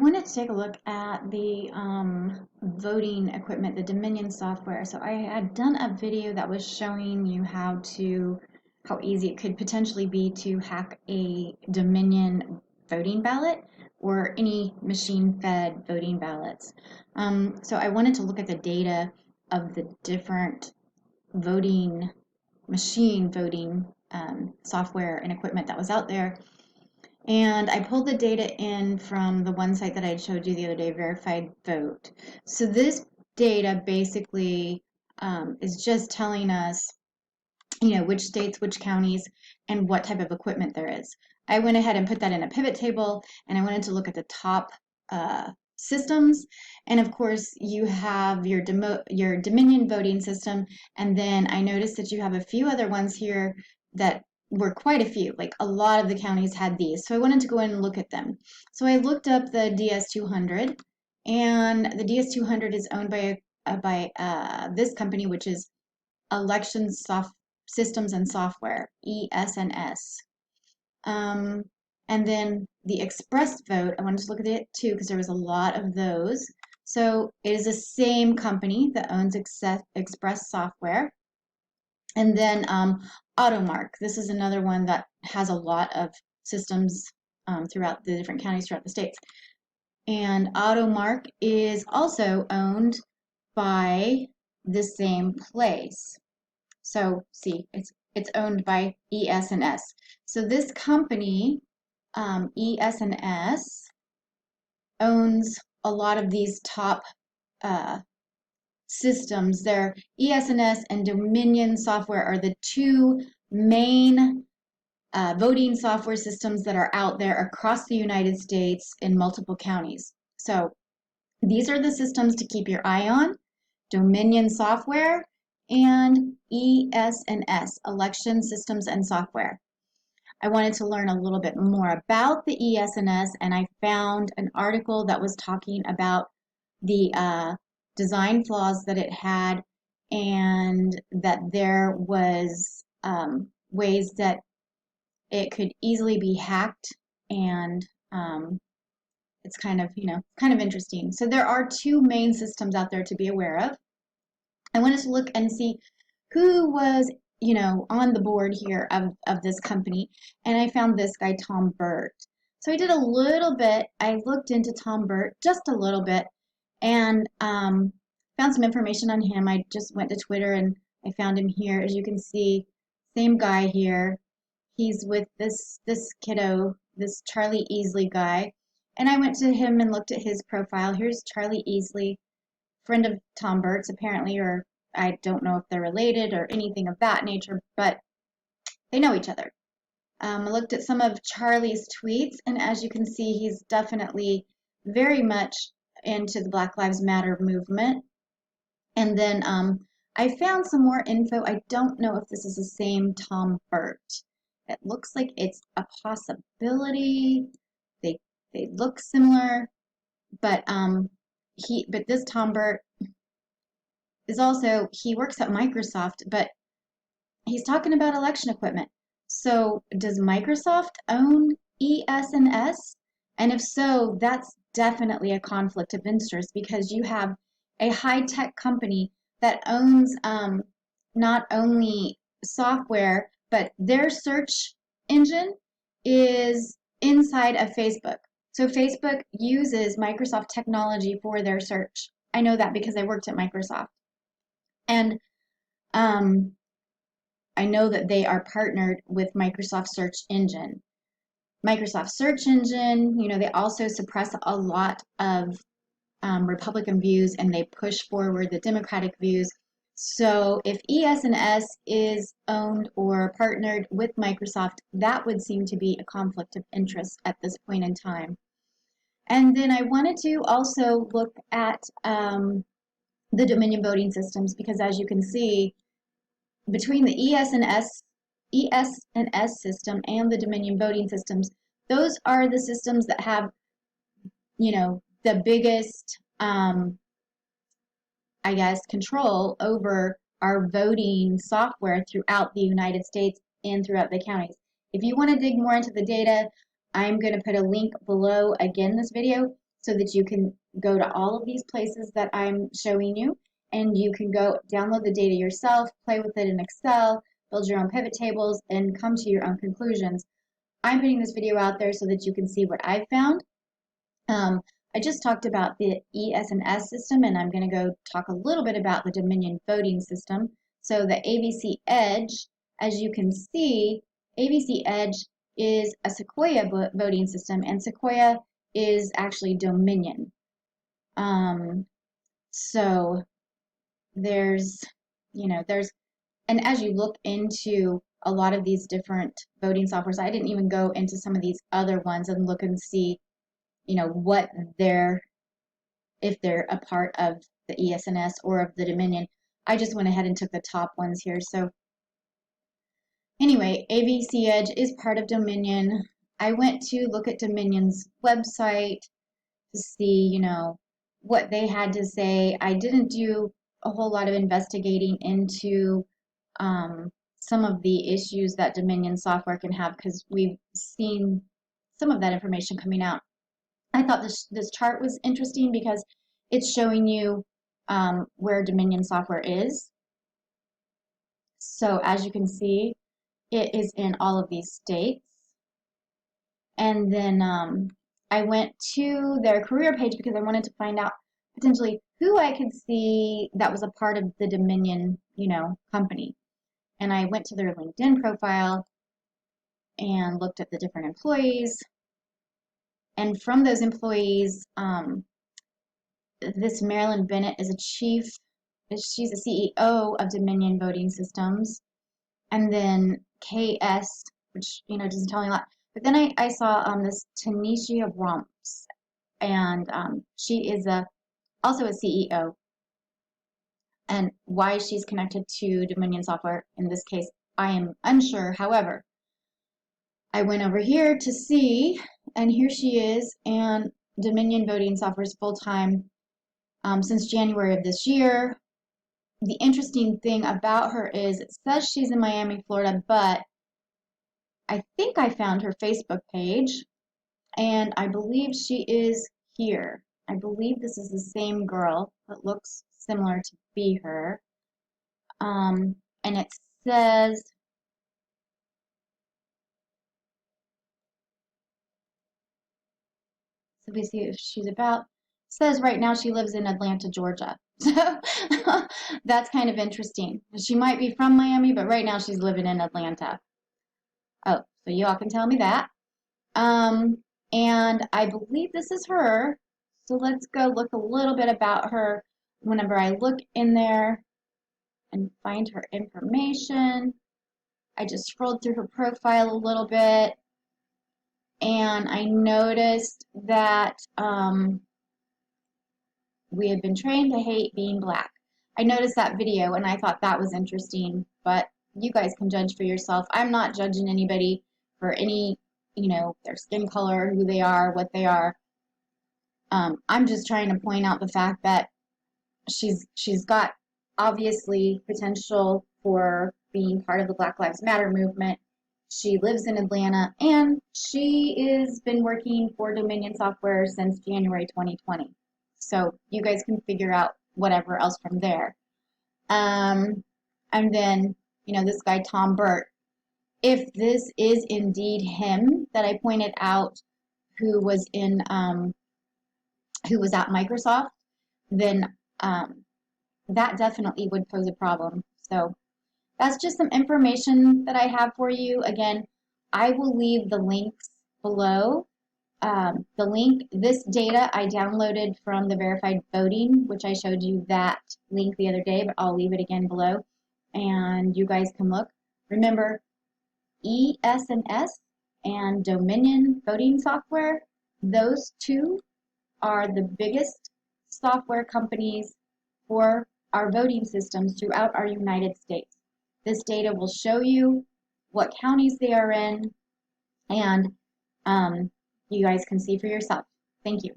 wanted to take a look at the voting equipment, the Dominion software. So I had done a video that was showing you how easy it could potentially be to hack a Dominion voting ballot or any machine-fed voting ballots. So I wanted to look at the data of the different machine voting software and equipment that was out there. And I pulled the data in from the one site that I showed you the other day, Verified Vote. So this data basically is just telling us, which states, which counties, and what type of equipment there is. I went ahead and put that in a pivot table, and I wanted to look at the top systems. And of course, you have your Dominion voting system, and then I noticed that you have a few other ones here that were quite a few, like a lot of the counties had these. So I wanted to go in and look at them. So I looked up the DS200, and the DS200 is owned by this company, which is Election Systems and Software, ES&S. And then the Express Vote, I wanted to look at it too because there was a lot of those. So it is the same company that owns Express Software. And then AutoMark. This is another one that has a lot of systems throughout the different counties throughout the states. And AutoMark is also owned by the same place. So see, it's owned by ES&S. So this company, ES&S, owns a lot of these top systems. Their ES&S and Dominion software are the two main voting software systems that are out there across the United States in multiple counties. So these are the systems to keep your eye on: Dominion software and ES&S, Election Systems and Software. I wanted to learn a little bit more about the ES&S, and I found an article that was talking about the design flaws that it had, and that there was ways that it could easily be hacked, and it's kind of interesting. So there are two main systems out there to be aware of. I wanted to look and see who was on the board here of this company, and I found this guy, Tom Burt. So I did a little bit, I looked into Tom Burt just a little bit, and found some information on him. I just went to Twitter and I found him here. As you can see, same guy here. He's with this kiddo, this Charlie Easley guy. And I went to him and looked at his profile. Here's Charlie Easley, friend of Tom Burt's apparently, or I don't know if they're related or anything of that nature, but they know each other. I looked at some of Charlie's tweets, and as you can see, he's definitely very much into the Black Lives Matter movement. And then I found some more info. I don't know if this is the same Tom Burt. It looks like it's a possibility. They look similar, but this Tom Burt is also, he works at Microsoft, but he's talking about election equipment. So does Microsoft own ES&S? And if so, that's definitely a conflict of interest, because you have a high-tech company that owns not only software, but their search engine is inside of Facebook. So Facebook uses Microsoft technology for their search. I know that because I worked at Microsoft. And I know that they are partnered with Microsoft Search Engine. Microsoft Search Engine, they also suppress a lot of Republican views, and they push forward the Democratic views. So if ES&S is owned or partnered with Microsoft, that would seem to be a conflict of interest at this point in time. And then I wanted to also look at the Dominion voting systems, because as you can see, between the ES&S system and the Dominion voting systems, those are the systems that have, the biggest, control over our voting software throughout the United States and throughout the counties. If you want to dig more into the data, I'm going to put a link below, again, this video, so that you can go to all of these places that I'm showing you, and you can go download the data yourself, play with it in Excel, build your own pivot tables, and come to your own conclusions. I'm putting this video out there so that you can see what I've found. I just talked about the ES&S system, and I'm going to go talk a little bit about the Dominion voting system. So the ABC Edge, as you can see, ABC Edge is a Sequoia voting system, and Sequoia is actually Dominion. So there's, and as you look into a lot of these different voting softwares, I didn't even go into some of these other ones and look and see, what if they're a part of the ES&S or of the Dominion. I just went ahead and took the top ones here. So anyway, ABC Edge is part of Dominion. I went to look at Dominion's website to see, what they had to say. I didn't do a whole lot of investigating into some of the issues that Dominion software can have, because we've seen some of that information coming out. I thought this chart was interesting because it's showing you where Dominion software is. So as you can see, it is in all of these states. And then I went to their career page because I wanted to find out potentially who I could see that was a part of the Dominion, company. And I went to their LinkedIn profile and looked at the different employees. And from those employees, this Marilyn Bennett is she's a CEO of Dominion Voting Systems. And then KS, which, doesn't tell me a lot. But then I saw this Tanisha Rumps, and she is also a CEO. And why she's connected to Dominion software in this case, I am unsure. However, I went over here to see, and here she is, and Dominion Voting Software is full-time since January of this year. The interesting thing about her is it says she's in Miami, Florida, but I think I found her Facebook page, and I believe she is here. I believe this is the same girl that looks similar to be her. And it says, so we see if she's about, says right now she lives in Atlanta, Georgia. So that's kind of interesting. She might be from Miami, but right now she's living in Atlanta. Oh, so you all can tell me that. And I believe this is her. So let's go look a little bit about her. Whenever I look in there and find her information, I just scrolled through her profile a little bit, and I noticed that we had been trained to hate being black. I noticed that video and I thought that was interesting, but you guys can judge for yourself. I'm not judging anybody for any, their skin color, who they are, what they are. I'm just trying to point out the fact that she's got obviously potential for being part of the Black Lives Matter movement. She lives in Atlanta, and she has been working for Dominion Software since January 2020. So you guys can figure out whatever else from there. And then, this guy, Tom Burt, if this is indeed him that I pointed out who was at Microsoft, then that definitely would pose a problem. So that's just some information that I have for you. Again, I will leave the links below. This data I downloaded from the verified voting, which I showed you that link the other day, but I'll leave it again below, and you guys can look. Remember, ES&S and Dominion voting software, those two are the biggest software companies for our voting systems throughout our United States. This data will show you what counties they are in, and you guys can see for yourself. Thank you.